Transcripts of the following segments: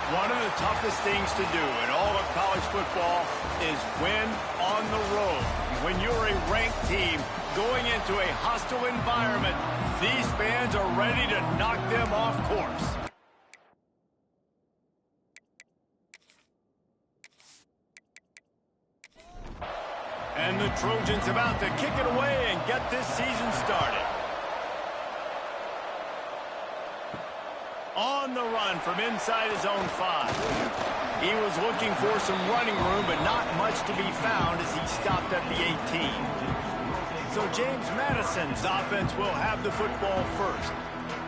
One of the toughest things to do in all of college football is win on the road. When you're a ranked team going into a hostile environment, these fans are ready to knock them off course. And the Trojans about to kick it away and get this season started. On the run from inside his own 5. He was looking for some running room, but not much to be found as he stopped at the 18. So James Madison's offense will have the football first.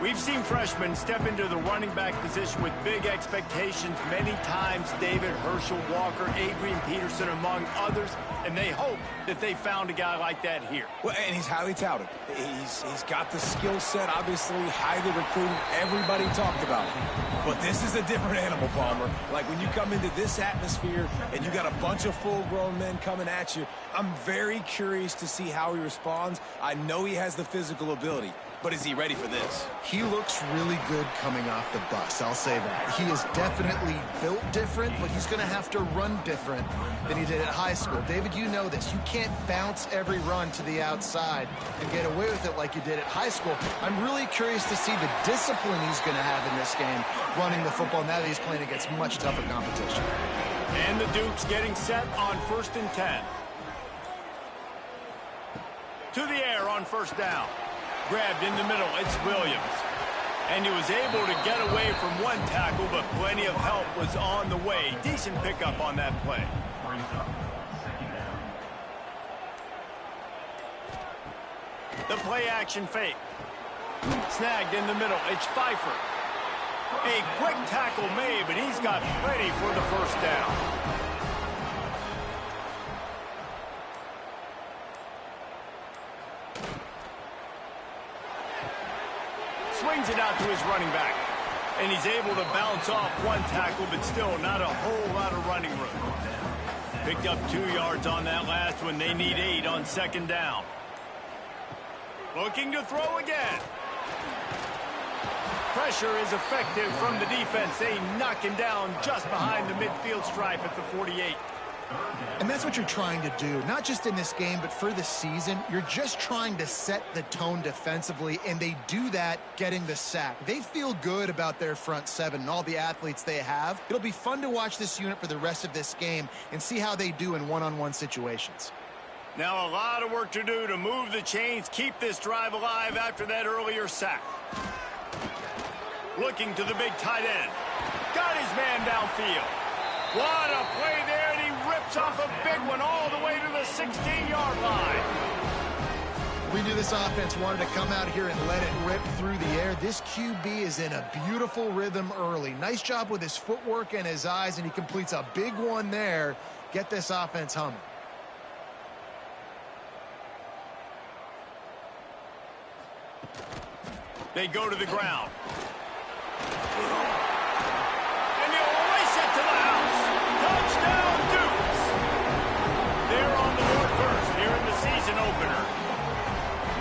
We've seen freshmen step into the running back position with big expectations many times. David, Herschel, Walker, Adrian Peterson, among others. And they hope that they found a guy like that here. Well, and he's highly touted. He's got the skill set, obviously, highly recruited. Everybody talked about him. But this is a different animal, Palmer. Like when you come into this atmosphere and you got a bunch of full-grown men coming at you, I'm very curious to see how he responds. I know he has the physical ability. But is he ready for this? He looks really good coming off the bus, I'll say that. He is definitely built different, but he's going to have to run different than he did at high school. David, you know this. You can't bounce every run to the outside and get away with it like you did at high school. I'm really curious to see the discipline he's going to have in this game running the football now that he's playing against much tougher competition. And the Dukes getting set on 1st and 10. To the air on 1st down. Grabbed in the middle, it's Williams. And he was able to get away from one tackle, but plenty of help was on the way. Decent pickup on that play. The play action fake. Snagged in the middle, it's Pfeiffer. A quick tackle made, but he's got plenty for the 1st down. Swings it out to his running back. And he's able to bounce off one tackle, but still not a whole lot of running room. Picked up 2 yards on that last one. They need 8 on 2nd down. Looking to throw again. Pressure is effective from the defense. They knock him down just behind the midfield stripe at the 48. And that's what you're trying to do, not just in this game, but for the season. You're just trying to set the tone defensively, and they do that getting the sack. They feel good about their front 7 and all the athletes they have. It'll be fun to watch this unit for the rest of this game and see how they do in one-on-one situations. Now a lot of work to do to move the chains, keep this drive alive after that earlier sack. Looking to the big tight end. Got his man downfield. What a play there, and he rips off a big one all the way to the 16-yard line. We knew this offense wanted to come out here and let it rip through the air. This QB is in a beautiful rhythm early. Nice job with his footwork and his eyes, and he completes a big one there. Get this offense humming. They go to the ground. And they'll race it to the house. Touchdown, Dukes. They're on the board first here in the season opener.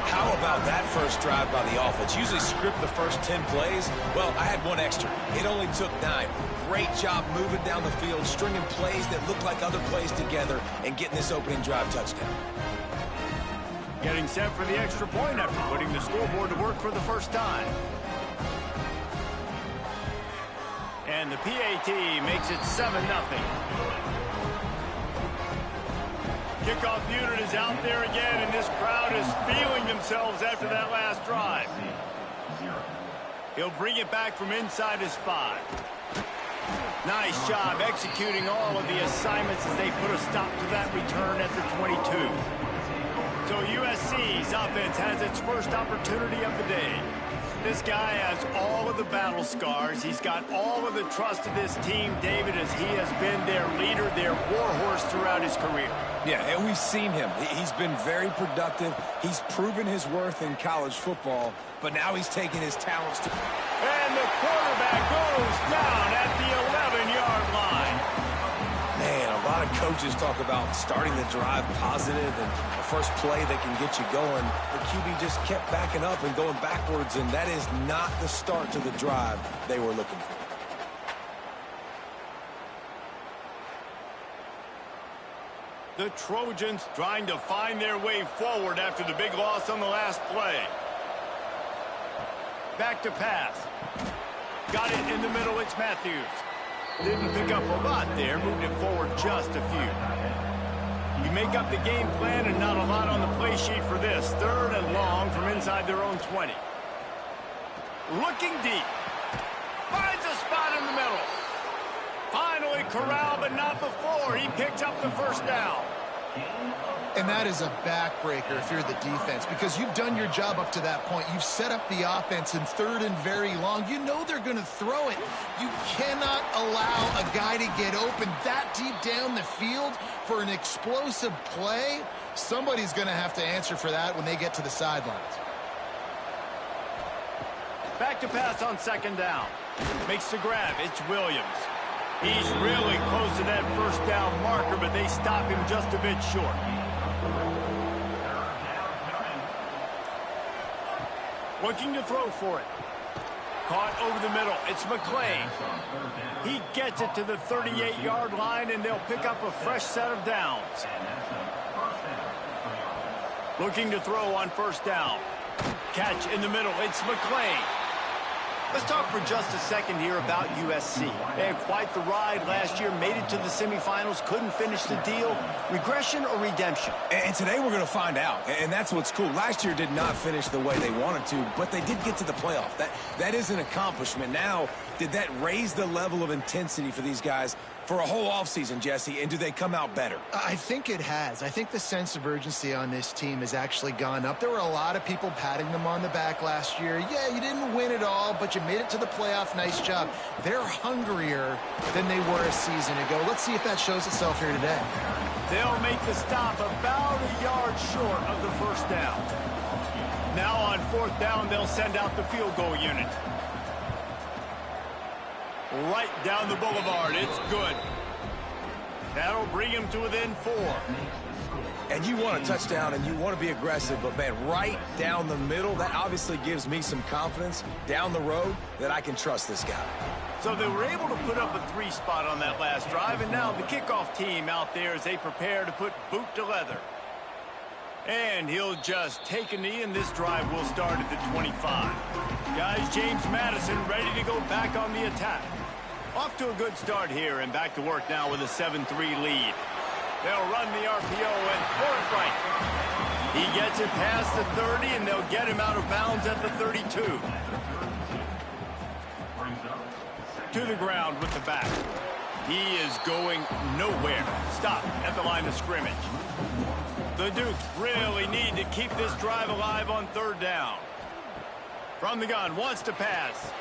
How about that first drive by the offense? Usually script the first 10 plays. Well, I had 1 extra. It only took 9. Great job moving down the field, stringing plays that look like other plays together, and getting this opening drive touchdown. Getting set for the extra point after putting the scoreboard to work for the first time. And the PAT makes it 7-0. Kickoff unit is out there again, and this crowd is feeling themselves after that last drive. He'll bring it back from inside his 5. Nice job executing all of the assignments as they put a stop to that return at the 22. So USC's offense has its first opportunity of the day. This guy has all of the battle scars. He's got all of the trust of this team, David, as he has been their leader, their warhorse throughout his career. Yeah, and we've seen him. He's been very productive. He's proven his worth in college football, but now he's taking his talents to... And the quarterback goes down at the 11-yard line. Man, a lot of coaches talk about starting the drive positive and the first play that can get you going. The QB just kept backing up and going backwards, and that is not the start to the drive they were looking for. The Trojans trying to find their way forward after the big loss on the last play. Back to pass. Got it in the middle, it's Matthews. Didn't pick up a lot there, moved it forward just a few. You make up the game plan and not a lot on the play sheet for this. 3rd and long from inside their own 20. Looking deep. Finds a spot in the middle. Finally corralled, but not before. He picks up the first down. And that is a backbreaker if you're the defense, because you've done your job up to that point. You've set up the offense in 3rd and very long. You know they're going to throw it. You cannot allow a guy to get open that deep down the field for an explosive play. Somebody's going to have to answer for that when they get to the sidelines. Back to pass on 2nd down. Makes the grab. It's Williams. He's really close to that first down marker, but they stop him just a bit short. Looking to throw for it. Caught over the middle. It's McClain. He gets it to the 38-yard line, and they'll pick up a fresh set of downs. Looking to throw on 1st down. Catch in the middle. It's McClain. Let's talk for just a second here about USC. They had quite the ride last year, made it to the semifinals, couldn't finish the deal. Regression or redemption? And today we're going to find out. And that's what's cool. Last year did not finish the way they wanted to, but they did get to the playoff. That is an accomplishment. Now, did that raise the level of intensity for these guys for a whole offseason, Jesse, and do they come out better? I think it has. I think the sense of urgency on this team has actually gone up. There were a lot of people patting them on the back last year. Yeah, you didn't win it all, but you made it to the playoff. Nice job. They're hungrier than they were a season ago. Let's see if that shows itself here today. They'll make the stop about a yard short of the first down. Now on 4th down, they'll send out the field goal unit. Right down the boulevard. It's good. That'll bring him to within 4. And you want a touchdown and you want to be aggressive, but, man, right down the middle, that obviously gives me some confidence down the road that I can trust this guy. So they were able to put up a 3 spot on that last drive, and now the kickoff team out there as they prepare to put boot to leather. And he'll just take a knee, and this drive will start at the 25. Guys, James Madison ready to go back on the attack. Off to a good start here, and back to work now with a 7-3 lead. They'll run the RPO and throw it right. He gets it past the 30, and they'll get him out of bounds at the 32. To the ground with the back. He is going nowhere. Stop at the line of scrimmage. The Dukes really need to keep this drive alive on 3rd down. From the gun, wants to pass.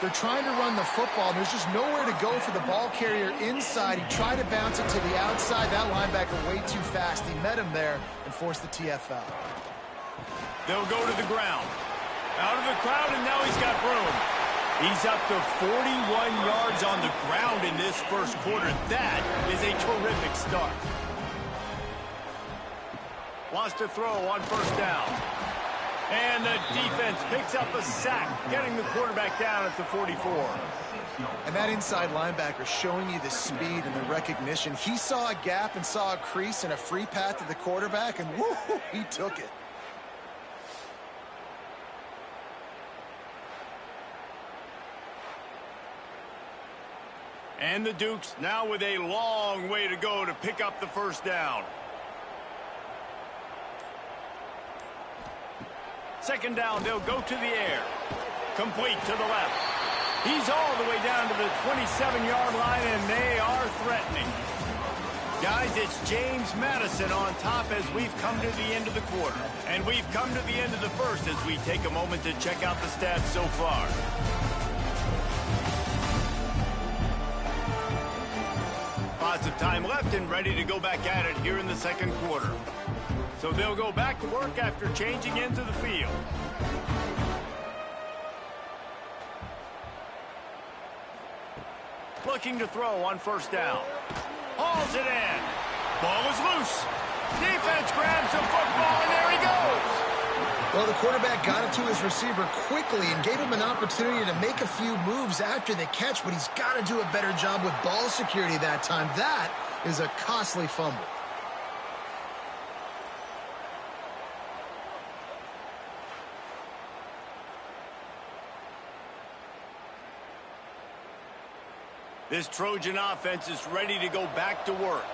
They're trying to run the football, and there's just nowhere to go for the ball carrier inside. He tried to bounce it to the outside. That linebacker way too fast. He met him there and forced the TFL. They'll go to the ground. Out of the crowd, and now he's got room. He's up to 41 yards on the ground in this first quarter. That is a terrific start. Wants to throw on 1st down. And the defense picks up a sack, getting the quarterback down at the 44. And that inside linebacker showing you the speed and the recognition. He saw a gap and saw a crease and a free path to the quarterback, and woo, he took it. And the Dukes now with a long way to go to pick up the first down. 2nd down, they'll go to the air. Complete to the left. He's all the way down to the 27-yard line, and they are threatening. Guys, it's James Madison on top as we've come to the end of the quarter. And we've come to the end of the first as we take a moment to check out the stats so far. Lots of time left and ready to go back at it here in the 2nd quarter. So they'll go back to work after changing into the field. Looking to throw on 1st down. Hauls it in. Ball is loose. Defense grabs the football, and there he goes. Well, the quarterback got it to his receiver quickly and gave him an opportunity to make a few moves after the catch, but he's got to do a better job with ball security that time. That is a costly fumble. This Trojan offense is ready to go back to work.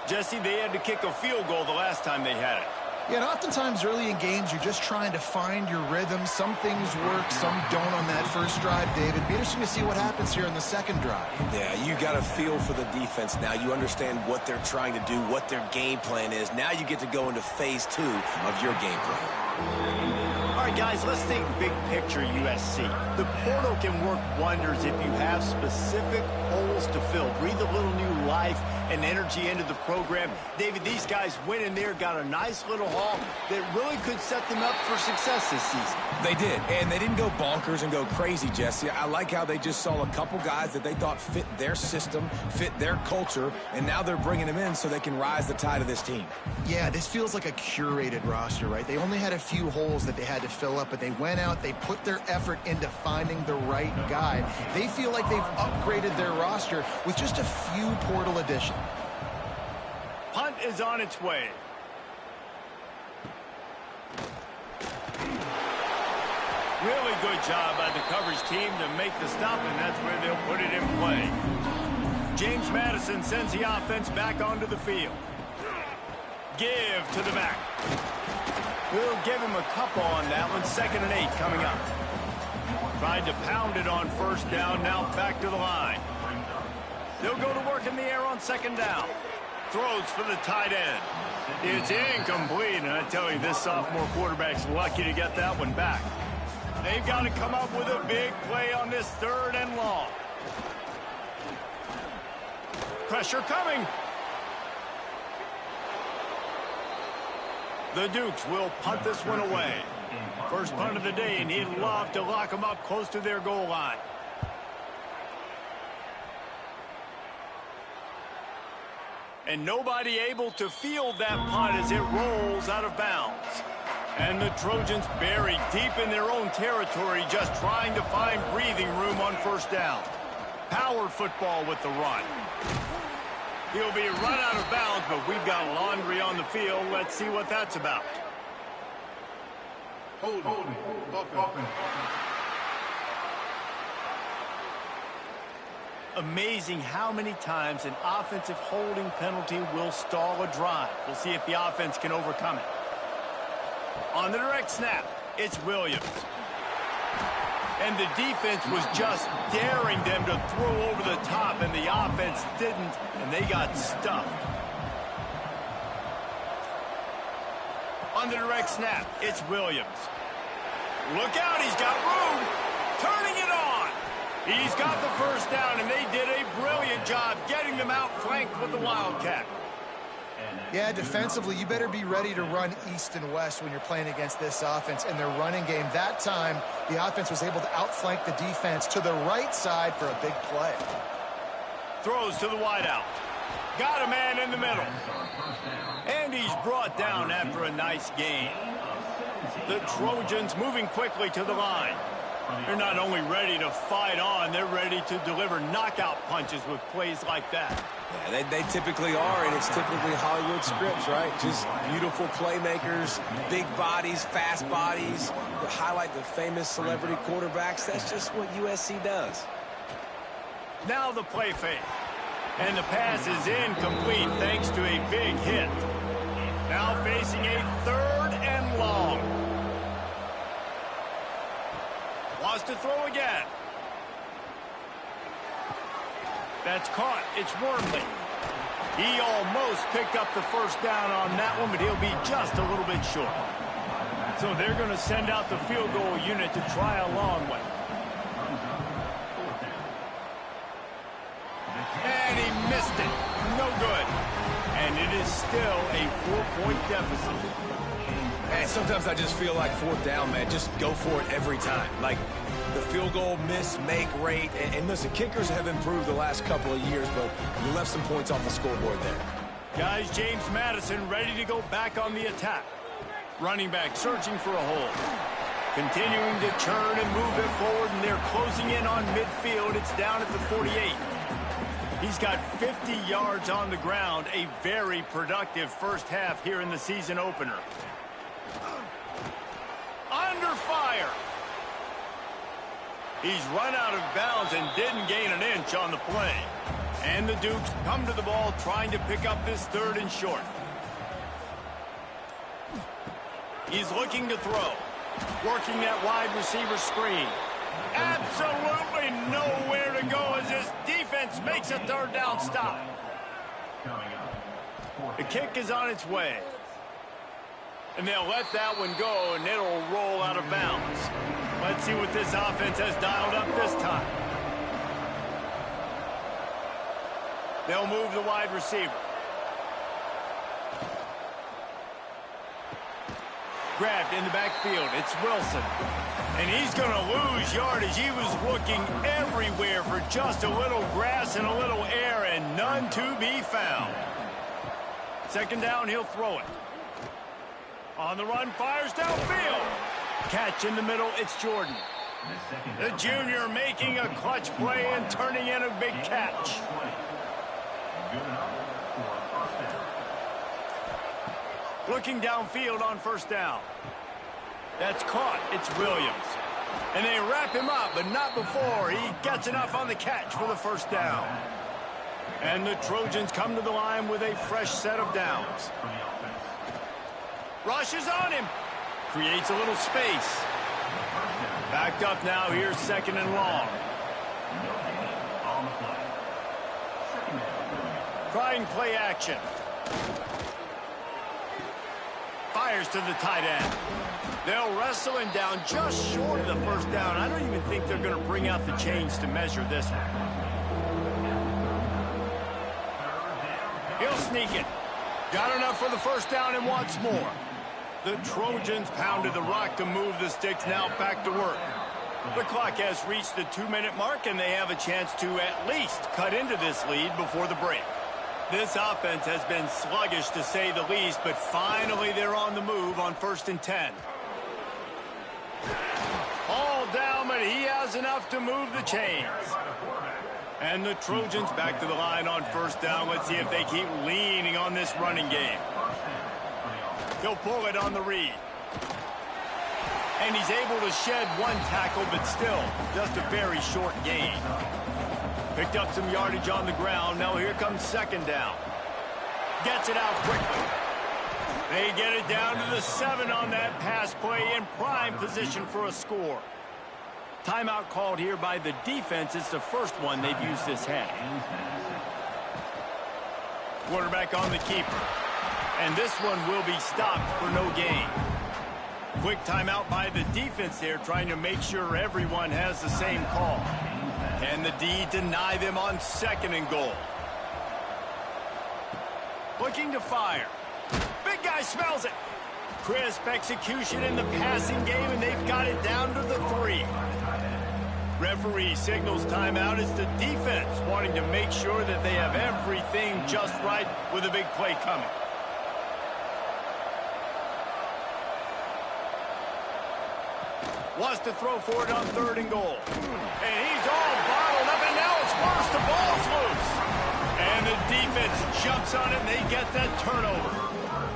Jesse, they had to kick a field goal the last time they had it. Yeah, and oftentimes early in games, you're just trying to find your rhythm. Some things work, some don't on that first drive, David. Be interesting to see what happens here in the second drive. Yeah, you got a feel for the defense now. You understand what they're trying to do, what their game plan is. Now you get to go into phase 2 of your game plan. All right, guys, let's think big picture USC. The portal can work wonders if you have specific holes to fill. Breathe a little new life and energy into the program. David, these guys went in there, got a nice little haul that really could set them up for success this season. They did, and they didn't go bonkers and go crazy, Jesse. I like how they just saw a couple guys that they thought fit their system, fit their culture, and now they're bringing them in so they can rise the tide of this team. Yeah, this feels like a curated roster, right? They only had a few holes that they had to fill up, but they went out, they put their effort into finding the right guy. They feel like they've upgraded their roster with just a few portal additions. Punt is on its way. Really good job by the coverage team to make the stop, and that's where they'll put it in play. James Madison sends the offense back onto the field. Give to the back. We'll give him a couple on that one. 2nd and 8 coming up. Tried to pound it on first down, now back to the line. They'll go to work in the air on 2nd down. Throws for the tight end. It's incomplete, and I tell you, this sophomore quarterback's lucky to get that one back. They've got to come up with a big play on this 3rd and long. Pressure coming. The Dukes will punt this one away. First punt of the day, and he'd love to lock them up close to their goal line. And nobody able to field that punt as it rolls out of bounds. And the Trojans buried deep in their own territory, just trying to find breathing room on first down. Power football with the run. He'll be run out of bounds, but we've got laundry on the field. Let's see what that's about. Hold. Amazing how many times an offensive holding penalty will stall a drive. We'll see if the offense can overcome it. On the direct snap, it's Williams. And the defense was just daring them to throw over the top, and the offense didn't, and they got stuffed. On the direct snap, it's Williams. Look out, he's got room. Turning it on. He's got the first down, and they did a brilliant job getting them outflanked with the Wildcat. Yeah, defensively, you better be ready to run east and west when you're playing against this offense and their running game. That time, the offense was able to outflank the defense to the right side for a big play. Throws to the wideout. Got a man in the middle. And he's brought down after a nice gain. The Trojans moving quickly to the line. They're not only ready to fight on, they're ready to deliver knockout punches with plays like that. Yeah, they typically are, and it's typically Hollywood scripts, right? Just beautiful playmakers, big bodies, fast bodies, that highlight the famous celebrity quarterbacks. That's just what USC does. Now the play fake. And the pass is incomplete thanks to a big hit. Now facing a 3rd and long. Wants to throw again. That's caught. It's Wormley. He almost picked up the first down on that one, but he'll be just a little bit short. So they're going to send out the field goal unit to try a long one. And he missed it. No good. And it is still a 4-point deficit. And sometimes I just feel like 4th down, man. Just go for it every time. Like the field goal miss, make rate. And listen, kickers have improved the last couple of years, but you left some points off the scoreboard there. Guys, James Madison ready to go back on the attack. Running back searching for a hole. Continuing to turn and move it forward, and they're closing in on midfield. It's down at the 48. He's got 50 yards on the ground. A very productive first half here in the season opener. Under fire. He's run out of bounds and didn't gain an inch on the play. And the Dukes come to the ball trying to pick up this 3rd and short. He's looking to throw. Working that wide receiver screen. Absolutely nowhere to go as this defense makes a 3rd down stop. The kick is on its way. And they'll let that one go, and it'll roll out of bounds. Let's see what this offense has dialed up this time. They'll move the wide receiver. Grabbed in the backfield. It's Wilson. And he's going to lose yardage. He was looking everywhere for just a little grass and a little air, and none to be found. 2nd down, he'll throw it. On the run, fires downfield. Catch in the middle, it's Jordan. The junior making a clutch play and turning in a big catch. Looking downfield on 1st down. That's caught. It's Williams. And they wrap him up, but not before he gets enough on the catch for the 1st down. And the Trojans come to the line with a fresh set of downs. Rushes on him. Creates a little space. Backed up now. Here's 2nd and long. Trying play action. Fires to the tight end. They'll wrestle him down just short of the 1st down. I don't even think they're going to bring out the chains to measure this one. He'll sneak it. Got enough for the 1st down and wants more. The Trojans pounded the rock to move the sticks. Now back to work. The clock has reached the 2-minute mark, and they have a chance to at least cut into this lead before the break. This offense has been sluggish to say the least, but finally they're on the move on 1st and 10. All down, but he has enough to move the chains. And the Trojans back to the line on 1st down. Let's see if they keep leaning on this running game. He'll pull it on the read. And he's able to shed 1 tackle, but still just a very short gain. Picked up some yardage on the ground. Now here comes 2nd down. Gets it out quickly. They get it down to the 7 on that pass play, in prime position for a score. Timeout called here by the defense. It's the first one they've used this half. Quarterback on the keeper. And this one will be stopped for no gain. Quick timeout by the defense there, trying to make sure everyone has the same call. Can the D deny them on 2nd and goal? Looking to fire. Big guy smells it. Crisp execution in the passing game, and they've got it down to the 3. Referee signals timeout. It's the defense wanting to make sure that they have everything just right with a big play coming. Wants to throw for it on 3rd and goal. And he's all bottled up, and now it's worse. The ball's loose. And the defense jumps on it, and they get that turnover.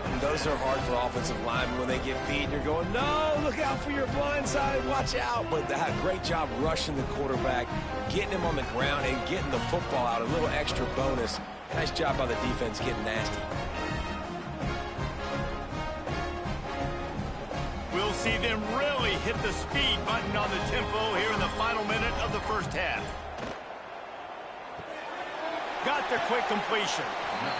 And those are hard for offensive linemen when they get beat. You're going, no, look out for your blind side, watch out. But they had a great job rushing the quarterback, getting him on the ground, and getting the football out, a little extra bonus. Nice job by the defense getting nasty. We'll see them really hit the speed button on the tempo here in the final minute of the 1st half. Got the quick completion.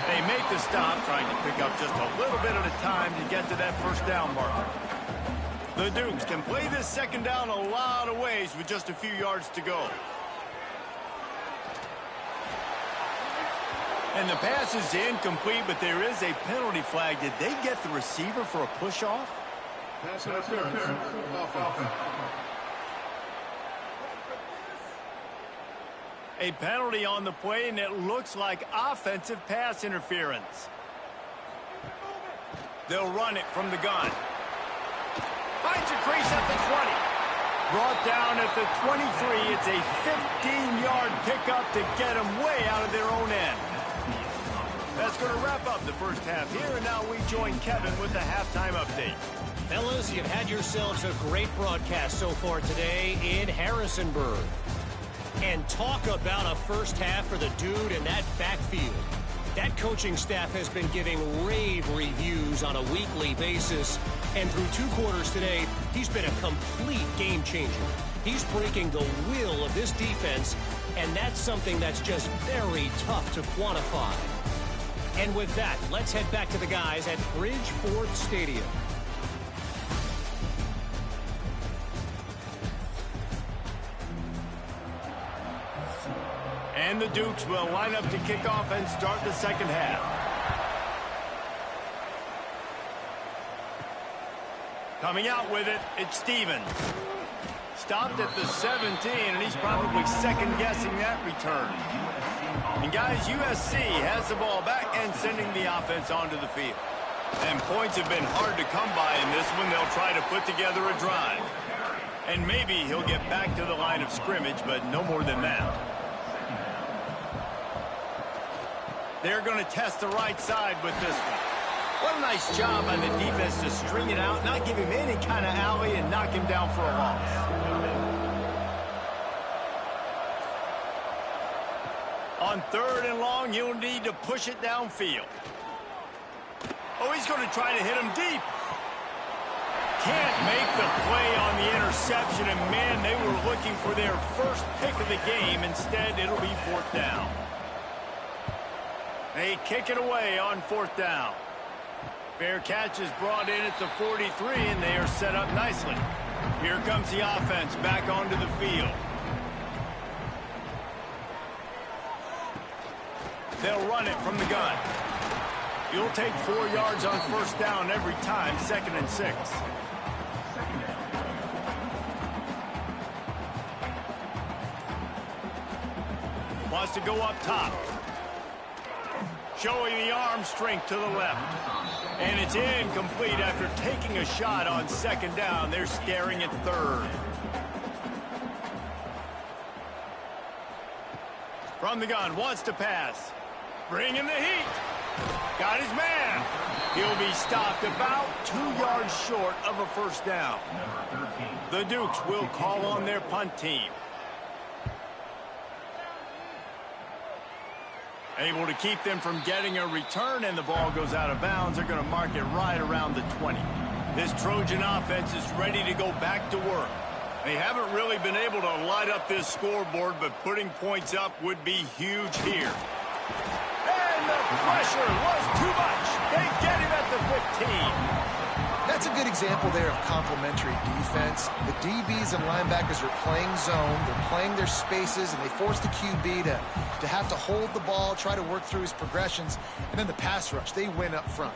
They make the stop, trying to pick up just a little bit at a time to get to that 1st down marker. The Dukes can play this 2nd down a lot of ways with just a few yards to go. And the pass is incomplete, but there is a penalty flag. Did they get the receiver for a push-off? Pass interference. Offense. A penalty on the play, and it looks like offensive pass interference. They'll run it from the gun. Finds a crease at the 20. Brought down at the 23. It's a 15-yard pickup to get them way out of their own end. That's going to wrap up the first half here, and now we join Kevin with the halftime update. Fellas, you've had yourselves a great broadcast so far today in Harrisonburg. And talk about a first half for the dude in that backfield. That coaching staff has been giving rave reviews on a weekly basis. And through 2 quarters today, he's been a complete game changer. He's breaking the will of this defense, and that's something that's just very tough to quantify. And with that, let's head back to the guys at Bridgeport Stadium. And the Dukes will line up to kick off and start the second half. Coming out with it, it's Stevens. Stopped at the 17, and he's probably second-guessing that return. And guys, USC has the ball back and sending the offense onto the field. And points have been hard to come by in this one. They'll try to put together a drive. And maybe he'll get back to the line of scrimmage, but no more than that. They're going to test the right side with this one. What a nice job by the defense to string it out, not give him any kind of alley, and knock him down for a loss. On 3rd and long, you'll need to push it downfield. Oh, he's going to try to hit him deep. Can't make the play on the interception, and man, they were looking for their first pick of the game. Instead, it'll be 4th down. They kick it away on 4th down. Fair catch is brought in at the 43, and they are set up nicely. Here comes the offense back onto the field. They'll run it from the gun. You'll take 4 yards on 1st down every time, 2nd and 6. Wants to go up top. Showing the arm strength to the left. And it's incomplete after taking a shot on 2nd down. They're staring at 3rd. From the gun, wants to pass. Bringing the heat. Got his man. He'll be stopped about 2 yards short of a 1st down. The Dukes will call on their punt team. Able to keep them from getting a return, and the ball goes out of bounds. They're going to mark it right around the 20. This Trojan offense is ready to go back to work. They haven't really been able to light up this scoreboard, but putting points up would be huge here. And the pressure was too much. They get him at the 15. That's a good example there of complementary defense. The DBs and linebackers are playing zone. They're playing their spaces, and they force the QB to have to hold the ball, try to work through his progressions. And then the pass rush, they win up front.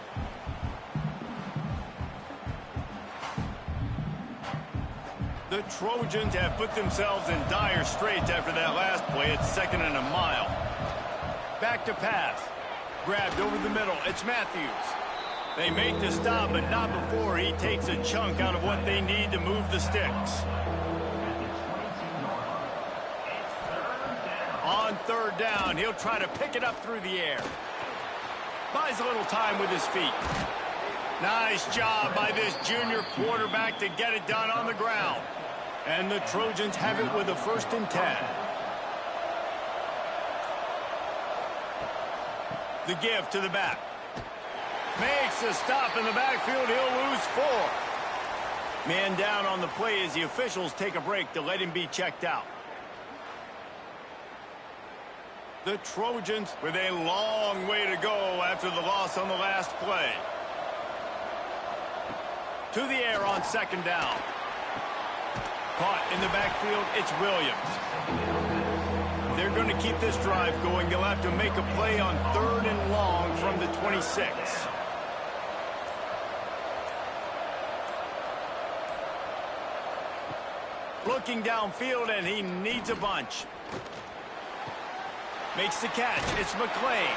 The Trojans have put themselves in dire straits after that last play. It's 2nd and a mile. Back to pass. Grabbed over the middle. It's Matthews. They make the stop, but not before he takes a chunk out of what they need to move the sticks. On 3rd down, he'll try to pick it up through the air. Buys a little time with his feet. Nice job by this junior quarterback to get it done on the ground. And the Trojans have it with a 1st and 10. The give to the back. Makes a stop in the backfield. He'll lose 4. Man down on the play as the officials take a break to let him be checked out. The Trojans with a long way to go after the loss on the last play. To the air on 2nd down. Caught in the backfield, it's Williams. They're going to keep this drive going. They'll have to make a play on 3rd and long from the 26. Looking downfield, and he needs a bunch. Makes the catch. It's McClain.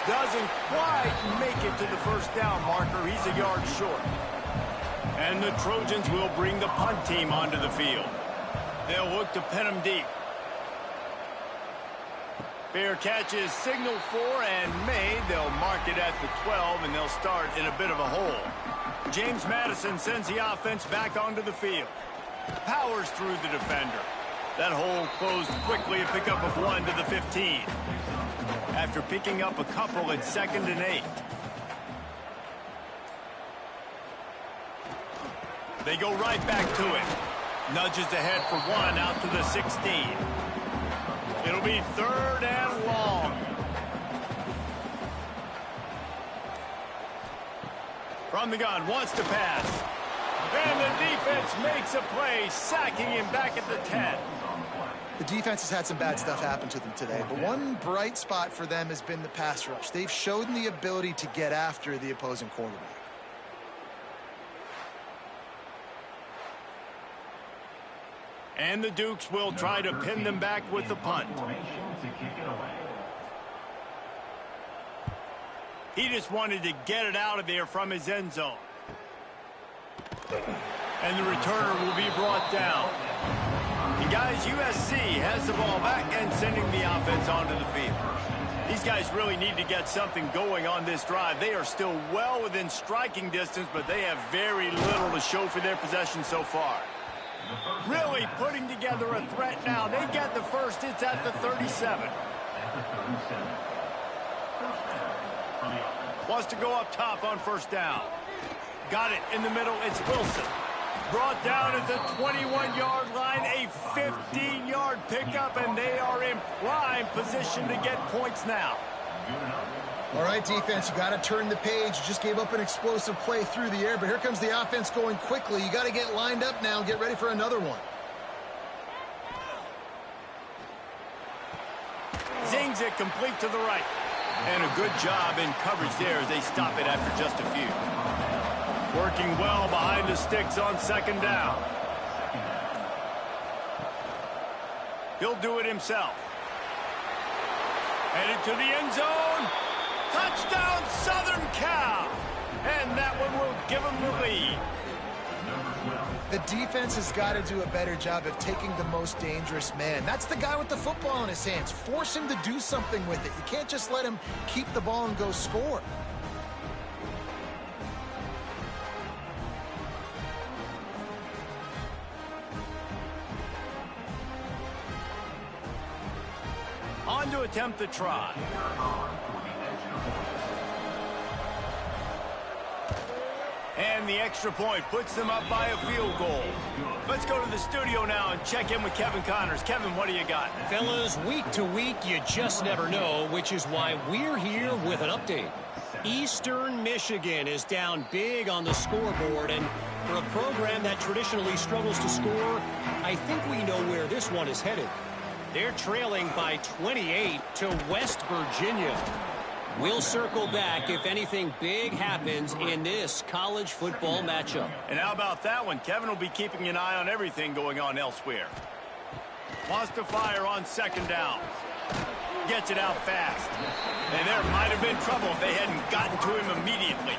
Doesn't quite make it to the 1st down marker. He's a yard short. And the Trojans will bring the punt team onto the field. They'll look to pin him deep. Fair catch is signaled for and made. They'll mark it at the 12, and they'll start in a bit of a hole. James Madison sends the offense back onto the field. Powers through the defender. That hole closed quickly, a pickup of 1 to the 15. After picking up a couple, it's 2nd and 8. They go right back to it. Nudges ahead for 1 out to the 16. It'll be 3rd and long. From the gun, wants to pass. And the defense makes a play, sacking him back at the 10. The defense has had some bad stuff happen to them today, but one bright spot for them has been the pass rush. They've shown the ability to get after the opposing quarterback. And the Dukes will try to pin them back with the punt. He just wanted to get it out of there from his end zone. And the returner will be brought down. And guys, USC has the ball back and sending the offense onto the field. These guys really need to get something going on this drive. They are still well within striking distance, but they have very little to show for their possession so far. Really putting together a threat now. They get the first. It's at the 37. Wants to go up top on 1st down. Got it in the middle. It's Wilson. Brought down at the 21-yard line. A 15-yard pickup, and they are in prime position to get points now. All right, defense, you got to turn the page. You just gave up an explosive play through the air, but here comes the offense going quickly. You got to get lined up now and get ready for another one. Zings it complete to the right. And a good job in coverage there as they stop it after just a few. Working well behind the sticks on 2nd down. He'll do it himself. Headed to the end zone. Touchdown, Southern Cal. And that one will give them the lead. The defense has got to do a better job of taking the most dangerous man. That's the guy with the football in his hands. Force him to do something with it. You can't just let him keep the ball and go score. On to attempt the try. And the extra point puts them up by a field goal. Let's go to the studio now and check in with Kevin Connors. Kevin, what do you got? Fellas, week to week, you just never know, which is why we're here with an update. Eastern Michigan is down big on the scoreboard, and for a program that traditionally struggles to score, I think we know where this one is headed. They're trailing by 28 to West Virginia. We'll circle back if anything big happens in this college football matchup. And how about that one? Kevin will be keeping an eye on everything going on elsewhere. Wants to fire on 2nd down. Gets it out fast. And there might have been trouble if they hadn't gotten to him immediately.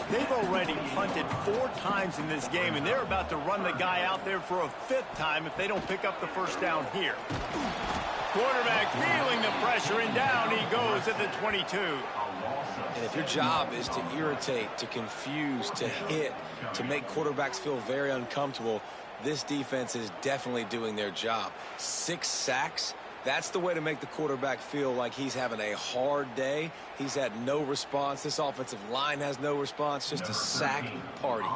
They've already punted 4 times in this game, and they're about to run the guy out there for a 5th time if they don't pick up the 1st down here. Quarterback feeling the pressure, and down he goes at the 22. And if your job is to irritate, to confuse, to hit, to make quarterbacks feel very uncomfortable, this defense is definitely doing their job. 6 sacks. That's the way to make the quarterback feel like he's having a hard day. He's had no response. This offensive line has no response. Just a sack party.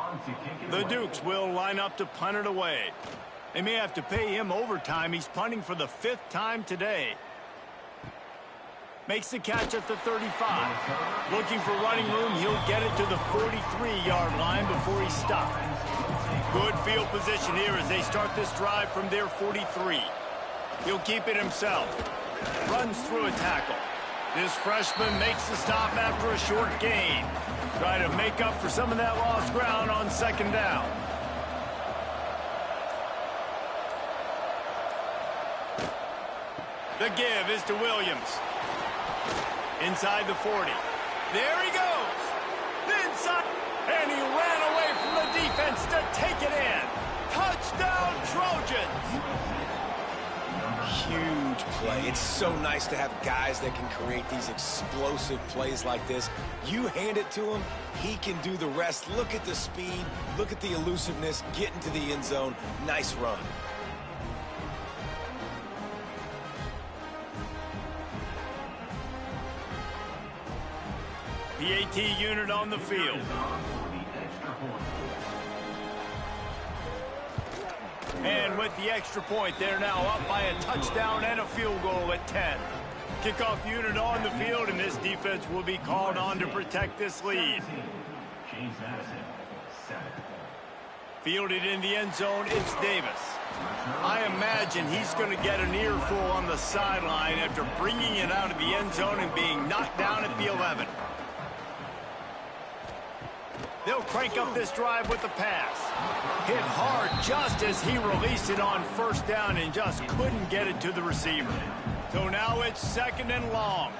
The Dukes will line up to punt it away. They may have to pay him overtime. He's punting for the 5th time today. Makes the catch at the 35. Looking for running room. He'll get it to the 43-yard line before he's stopped. Good field position here as they start this drive from their 43. He'll keep it himself. Runs through a tackle. This freshman makes the stop after a short gain. Try to make up for some of that lost ground on 2nd down. The give is to Williams. Inside the 40. There he goes. Inside. And he ran away from the defense to take it in. Touchdown, Trojans. Huge huge play. It's so nice to have guys that can create these explosive plays like this. You hand it to him, he can do the rest. Look at the speed, look at the elusiveness, get into the end zone. Nice run. PAT unit on the field. And with the extra point, they're now up by a touchdown and a field goal at 10. Kickoff unit on the field, and this defense will be called on to protect this lead. Fielded in the end zone, it's Davis. I imagine he's going to get an earful on the sideline after bringing it out of the end zone and being knocked down at the 11. They'll crank up this drive with the pass. Hit hard just as he released it on first down and just couldn't get it to the receiver. So now it's 2nd and long.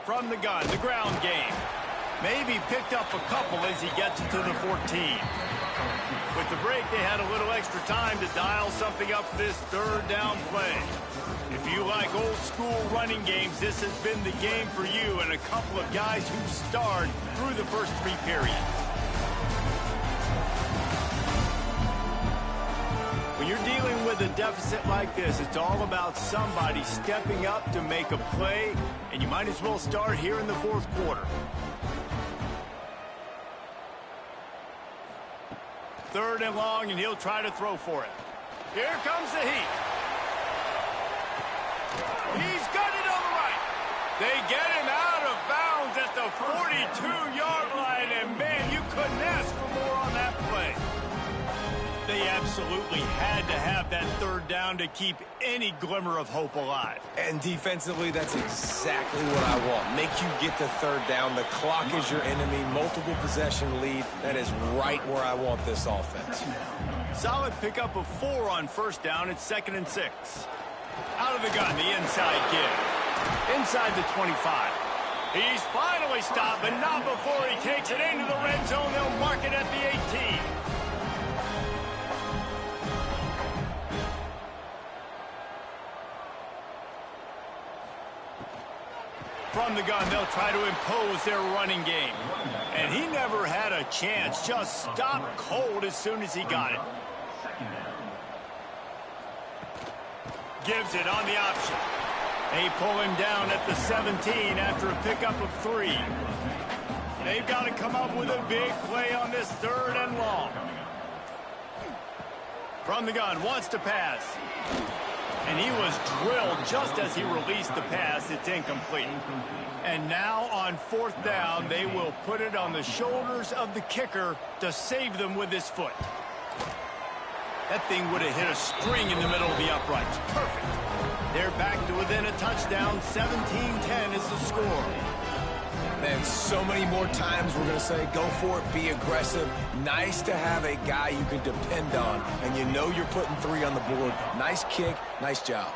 From the gun, the ground game. Maybe picked up a couple as he gets it to the 14. With the break, they had a little extra time to dial something up for this 3rd down play. If you like old school running games, this has been the game for you and a couple of guys who starred through the first 3 periods. When you're dealing with a deficit like this, it's all about somebody stepping up to make a play, and you might as well start here in the 4th quarter. 3rd and long, and he'll try to throw for it. Here comes the heat. He's got it on the right. They get him out of bounds at the 42-yard line, and man, you couldn't ask for more on that play. They absolutely had to have that 3rd down to keep any glimmer of hope alive. And defensively, that's exactly what I want. Make you get the 3rd down. The clock is your enemy. Multiple possession lead. That is right where I want this offense. Solid pickup of 4 on first down. It's 2nd and 6. Out of the gun, the inside give. Inside the 25. He's finally stopped, but not before he takes it into the red zone. They'll mark it at the 18. From the gun, they'll try to impose their running game. And he never had a chance. Just stopped cold as soon as he got it. Gives it on the option. They pull him down at the 17 after a pickup of 3. They've got to come up with a big play on this 3rd and long. From the gun, wants to pass. And he was drilled just as he released the pass. It's incomplete. And now on 4th down, they will put it on the shoulders of the kicker to save them with his foot. That thing would have hit a string in the middle of the uprights. Perfect. They're back to within a touchdown. 17-10 is the score. Man, so many more times we're going to say, go for it, be aggressive. Nice to have a guy you can depend on, and you know you're putting 3 on the board. Nice kick, nice job.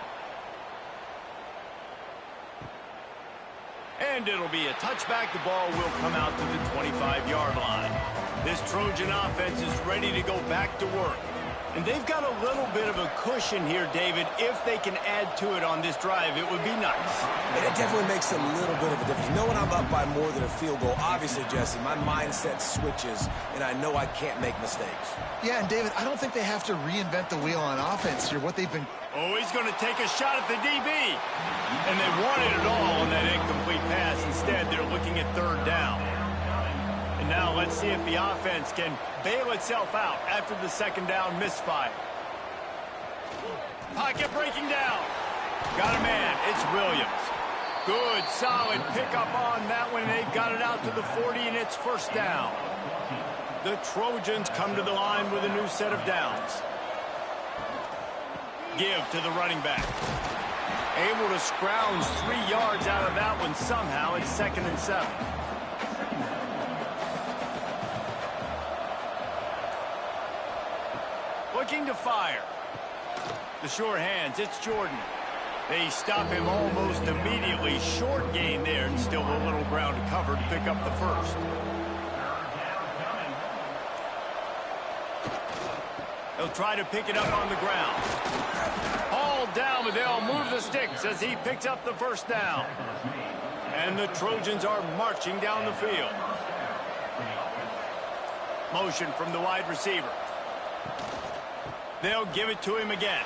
And it'll be a touchback. The ball will come out to the 25-yard line. This Trojan offense is ready to go back to work. And they've got a little bit of a cushion here, David. If they can add to it on this drive, it would be nice. And it definitely makes a little bit of a difference. Knowing I'm up by more than a field goal, obviously, Jesse, my mindset switches, and I know I can't make mistakes. Yeah, and David, I don't think they have to reinvent the wheel on offense here. What they've been... Oh, he's going to take a shot at the DB. And they wanted it all on that incomplete pass. Instead, they're looking at 3rd down. And now let's see if the offense can bail itself out after the 2nd down misfire. Pocket breaking down. Got a man. It's Williams. Good, solid pickup on that one. They've got it out to the 40, and it's 1st down. The Trojans come to the line with a new set of downs. Give to the running back. Able to scrounge 3 yards out of that one somehow. It's 2nd and 7. Looking to fire. The sure hands, it's Jordan. They stop him almost immediately. Short gain there, and still a little ground to cover to pick up the 1st. He'll try to pick it up on the ground. Hauled down, but they'll move the sticks as he picks up the first down. And the Trojans are marching down the field. Motion from the wide receiver. They'll give it to him again.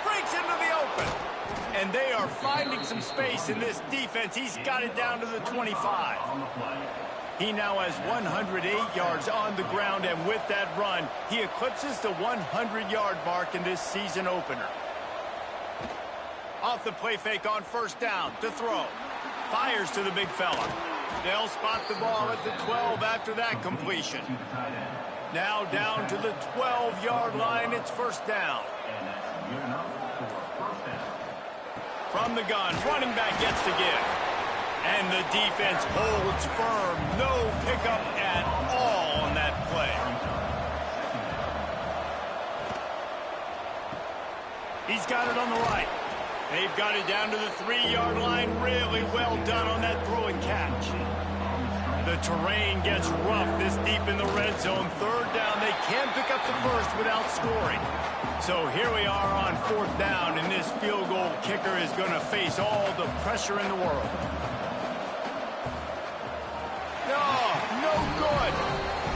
Breaks into the open. And they are finding some space in this defense. He's got it down to the 25. He now has 108 yards on the ground, and with that run, he eclipses the 100-yard mark in this season opener. Off the play fake on first down to throw. Fires to the big fella. They'll spot the ball at the 12 after that completion. Now down to the 12-yard line, it's first down. From the gun, running back gets to give. And the defense holds firm. No pickup at all on that play. He's got it on the right. They've got it down to the 3-yard line. Really well done on that throw and catch. The terrain gets rough this deep in the red zone. Third down, they can't pick up the first without scoring. So here we are on fourth down, and this field goal kicker is going to face all the pressure in the world. No good.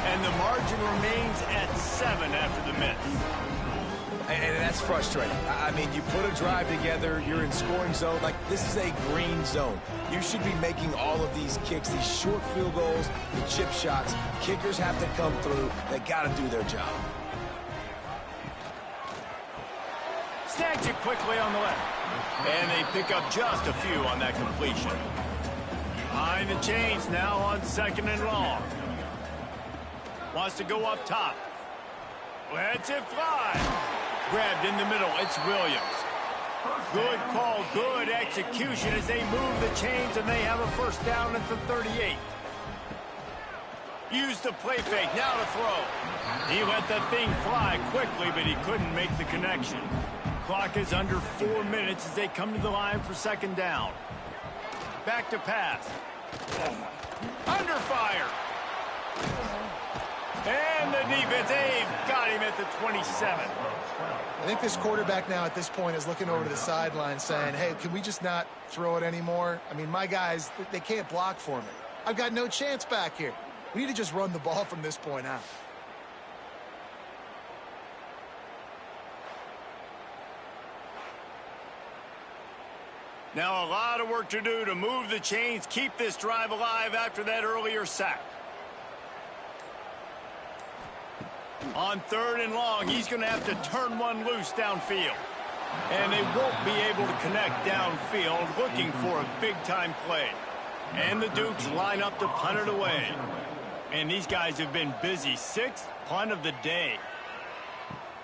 And the margin remains at 7 after the miss. And that's frustrating. I mean, you put a drive together, you're in scoring zone. Like, this is a green zone. You should be making all of these kicks, these short field goals, the chip shots. Kickers have to come through. They got to do their job. Snags it quickly on the left. And they pick up just a few on that completion. Behind the chains now on second and long. Wants to go up top. Lets it fly. Grabbed in the middle, it's Williams. Good call, good execution as they move the chains, and they have a first down at the 38. Use the play fake, now to throw. He let that thing fly quickly, but he couldn't make the connection. Clock is under 4 minutes as they come to the line for second down. Back to pass. Under fire. And the defense, they've got him at the 27. I think this quarterback now at this point is looking over to the sideline saying, hey, can we just not throw it anymore? I mean, my guys, they can't block for me. I've got no chance back here. We need to just run the ball from this point out. Now a lot of work to do to move the chains, keep this drive alive after that earlier sack. On third and long, he's going to have to turn one loose downfield. And they won't be able to connect downfield, looking for a big-time play. And the Dukes line up to punt it away. And these guys have been busy. 6th punt of the day.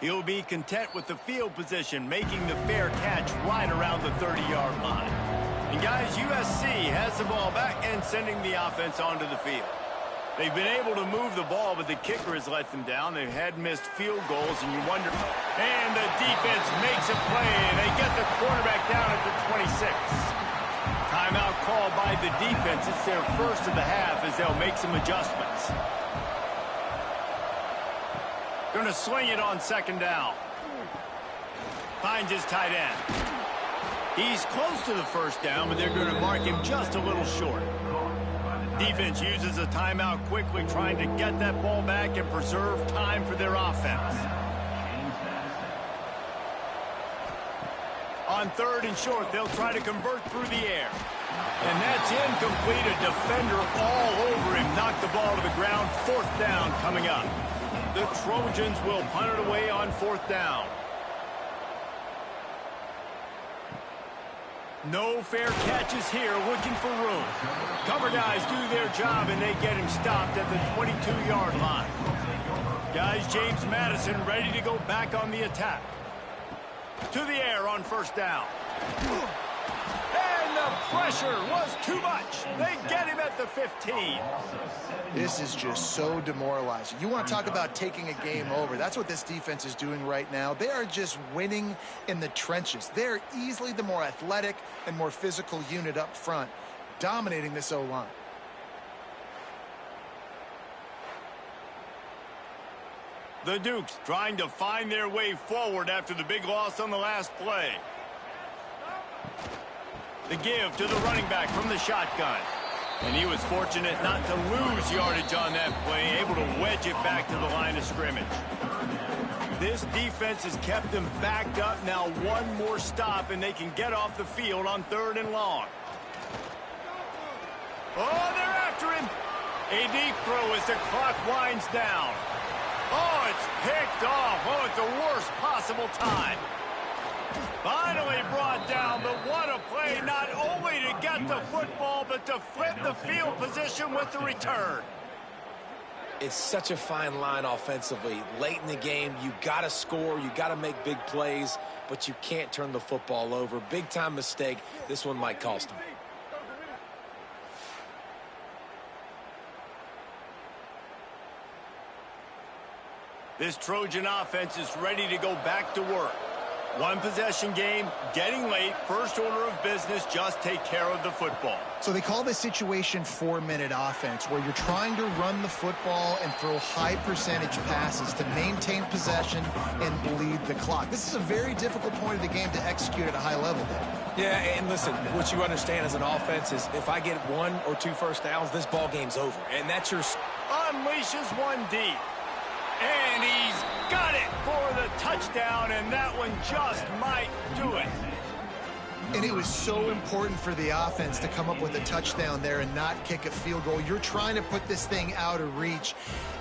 He'll be content with the field position, making the fair catch right around the 30-yard line. And guys, USC has the ball back and sending the offense onto the field. They've been able to move the ball, but the kicker has let them down. They've had missed field goals, and you wonder. And the defense makes a play, and they get the quarterback down at the 26. Timeout called by the defense. It's their first of the half as they'll make some adjustments. Going to sling it on second down. Finds his tight end. He's close to the first down, but they're going to mark him just a little short. Defense uses a timeout quickly, trying to get that ball back and preserve time for their offense. On third and short, they'll try to convert through the air. And that's incomplete. A defender all over him. Knocked the ball to the ground. Fourth down coming up. The Trojans will punt it away on fourth down. No fair catches here, looking for room. Cover guys do their job, and they get him stopped at the 22-yard line. Guys, James Madison ready to go back on the attack. To the air on first down. And the pressure was too much. They get him at the 15. This is just so demoralizing. You want to talk about taking a game over. That's what this defense is doing right now. They are just winning in the trenches. They're easily the more athletic and more physical unit up front, dominating this O-line. The Dukes trying to find their way forward after the big loss on the last play. The give to the running back from the shotgun. And he was fortunate not to lose yardage on that play, able to wedge it back to the line of scrimmage. This defense has kept them backed up. Now one more stop, and they can get off the field on 3rd and long. Oh, they're after him. A deep throw as the clock winds down. Oh, it's picked off. Oh, it's the worst possible time. Finally brought down, but what a play, not only to get the football, but to flip the field position with the return. It's such a fine line offensively. Late in the game, you got to score, you got to make big plays, but you can't turn the football over. Big-time mistake. This one might cost them. This Trojan offense is ready to go back to work. One possession game, getting late, first order of business, just take care of the football. So they call this situation 4-minute offense, where you're trying to run the football and throw high percentage passes to maintain possession and bleed the clock. This is a very difficult point of the game to execute at a high level. Yeah, and listen, what you understand as an offense is if I get 1 or 2 first downs, this ball game's over. And that's your... Unleashes one deep. And he's got it for the touchdown, and that one just might do it. And it was so important for the offense to come up with a touchdown there and not kick a field goal. You're trying to put this thing out of reach,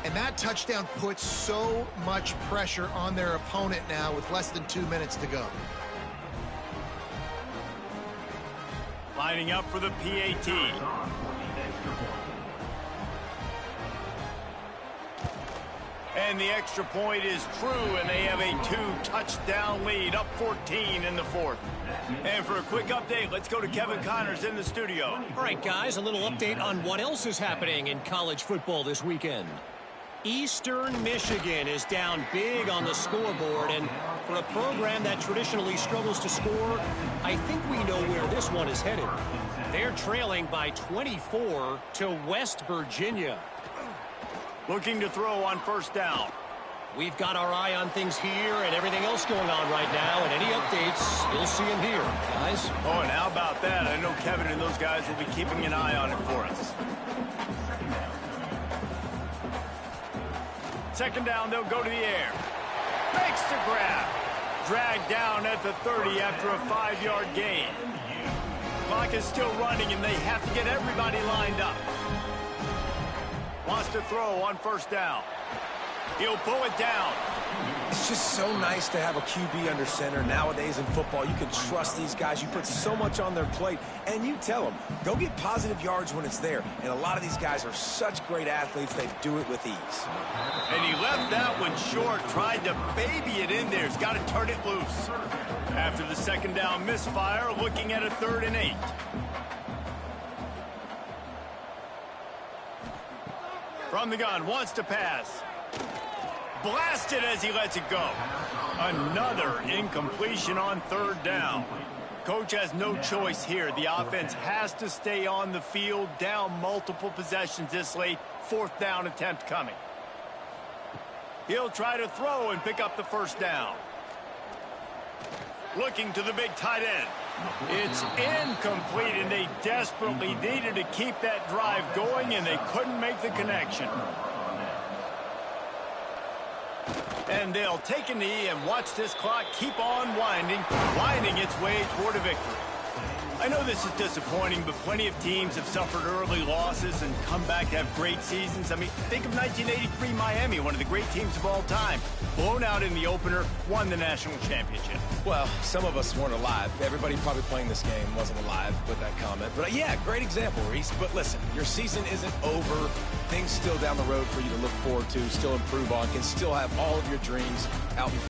and that touchdown puts so much pressure on their opponent now with less than 2 minutes to go. Lining up for the PAT. And the extra point is true, and they have a 2-touchdown lead, up 14 in the 4th. And for a quick update, let's go to Kevin Connors in the studio. All right, guys, a little update on what else is happening in college football this weekend. Eastern Michigan is down big on the scoreboard, and for a program that traditionally struggles to score, I think we know where this one is headed. They're trailing by 24 to West Virginia. Looking to throw on first down. We've got our eye on things here and everything else going on right now, and any updates, you'll see them here, guys. Oh, and how about that? I know Kevin and those guys will be keeping an eye on it for us. Second down, they'll go to the air. Makes the grab. Dragged down at the 30 after a 5-yard gain. Clock is still running, and they have to get everybody lined up. Wants to throw on first down. He'll pull it down. It's just so nice to have a QB under center. Nowadays in football, you can trust these guys. You put so much on their plate, and you tell them, go get positive yards when it's there. And a lot of these guys are such great athletes, they do it with ease. And he left that one short, tried to baby it in there. He's got to turn it loose. After the second down misfire, looking at a 3rd and 8. From the gun, wants to pass. Blasted as he lets it go. Another incompletion on 3rd down. Coach has no choice here. The offense has to stay on the field, down multiple possessions this late. 4th down attempt coming. He'll try to throw and pick up the first down. Looking to the big tight end. It's incomplete, and they desperately needed to keep that drive going, and they couldn't make the connection. And they'll take a knee and watch this clock keep on winding its way toward a victory. I know this is disappointing, but plenty of teams have suffered early losses and come back to have great seasons. I mean, think of 1983 Miami, one of the great teams of all time. Blown out in the opener, won the national championship. Well, some of us weren't alive. Everybody probably playing this game wasn't alive with that comment. But yeah, great example, Reese. But listen, your season isn't over. Things still down the road for you to look forward to, still improve on, can still have all of your dreams out in